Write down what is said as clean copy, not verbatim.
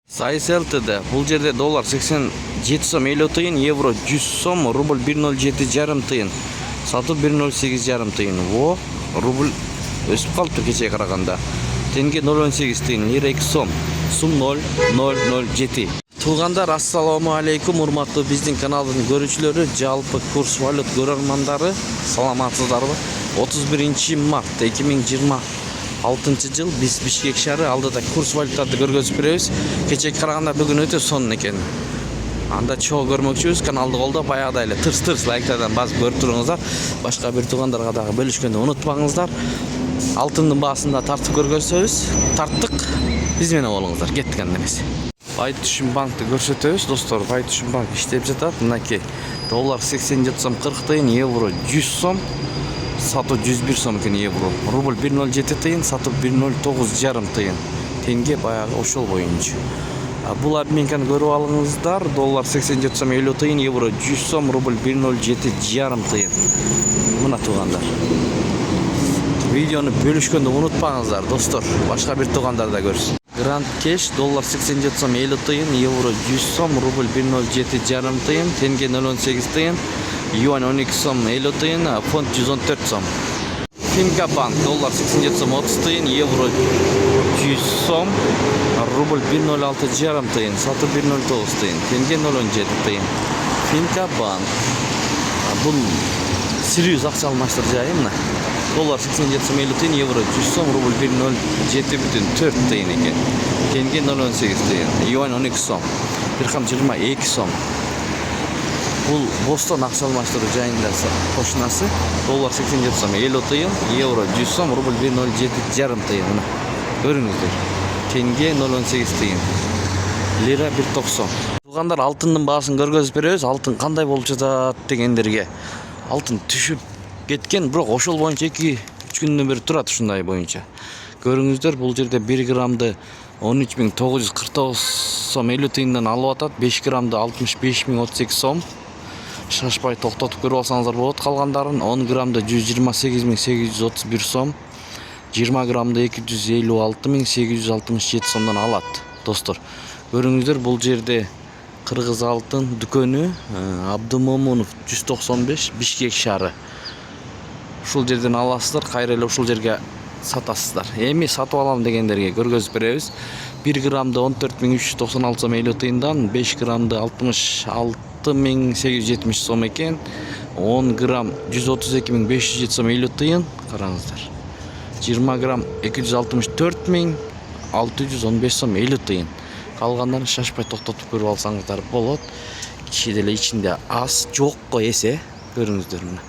Сайыс ЛТД. Бұл жерде доллар 87 сом 50 тиын, евро 100 сом, рубль 107 жарым тиын, сату 108 жарым тиын. Во, рубль өсіп қалыпты кечеге қарағанда. Тенге 0,18 тиын, лира 2 сом, сум 0,007. Туғандар, ассаламу алейкум, урматтуу биздин каналдын көрүүчүлөрү, жалпы курс валют көрөрмандары, саламатсыздарбы? 31 март 2026 жыл биз Бишкек шаары алдыда курс валютарды көргөзүп беребиз. Кечеге караганда бүгүн өтө сонун экен. Анда чогуу көрмөкчүбүз. Каналды колдоп, баягыдай эле тырс лайктардан басып көрүп туруңуздар. Башка бир туугандарга дагы бөлүшкөндү унутпаңыздар. Алтындын баасында тартып көргөзөбүз. Тарттык. Биз менен болуңуздар. Кеттик анда эмес. Бай түшүм банкты көрсөтөбүз, достор. Бай түшүм банк иштеп жатат. Мынакей доллар 87 сом 40 тиын, евро 100 сом, сату 101 сом экен евро. Рубль 107 тиын, сату 109 жарым тиын. Тенге баягы ошол боюнча. Бул обменканы көрүп алыңыздар. Доллар 87 сом 50 тиын, евро 100 сом, рубль 107 жарым тиын. Мына туугандар. Видеону бөлүшкөндү унутпаңыздар, достор. Башка бир туугандар да көрсүн. Grand Cash доллар 87 сом 50 тиын, евро 100 сом, рубль 107 жарым тиын, тенге 0,18 тиын, юань 12 сом 50 тиын, фунт 114 сом. Финка банк доллар 87 сом 30 тиын, евро 100 сом, рубль 106 жарым тиын, сату 109 тиын, тенге 0,17 тиын. Финка банк. Бул Сириус акча алмаштыр жайы мына. Доллар 87 сом 50 тиын, евро 100 сом, рубль 107,4 тиын экен. Тенге 0,18 тиын, юань 12 сом, дирхам 22 сом. Бул Бостон акча алмаштыруу жайында кошунасы. Доллар 87 сом 50 тиын, евро 100 сом, рубль 107 жарым тиын. Көрүңүздөр. Тенге 0,18 тиын. Лира 1,90. Туугандар, алтындын баасын көргөзүп беребиз. Алтын кандай болуп жатат дегендерге. Алтын түшүп кеткен, бирок ошол боюнча 2-3 күндөн бери турат ушундай боюнча. Көрүңүздөр, бул жерде 1 грамды 13.949 сом 50 тиындан алып атат, 5 грамды 65.038 сом. Шашпай токтотуп көрүп алсаңыздар болот. Калгандарын 10 грамды 128.831 сом, 20 грамды 256.867 сомдон алат, достор. Көрүңүздөр, бул жерде Кыргыз алтын дүкөнү, Абдымомунов 195, Бишкек шаары. Ушул жерден аласыздар, кайра эле ушул жерге сатасыздар. Эми сатып алам дегендерге көргөзүп беребиз. 1 грамды 14.396 сом 50 тиындан, 5 грамды 66.870 сом экен, 10 грамм 132.507 сом 50 тиын, караңыздар. 20 грамм 264.615 сом 50 тиын. Калгандарын шашпай токтотуп көрүп алсаңыздар болот. Кичи деле ичинде аз, жокко эсе, көрүңүздөр мына.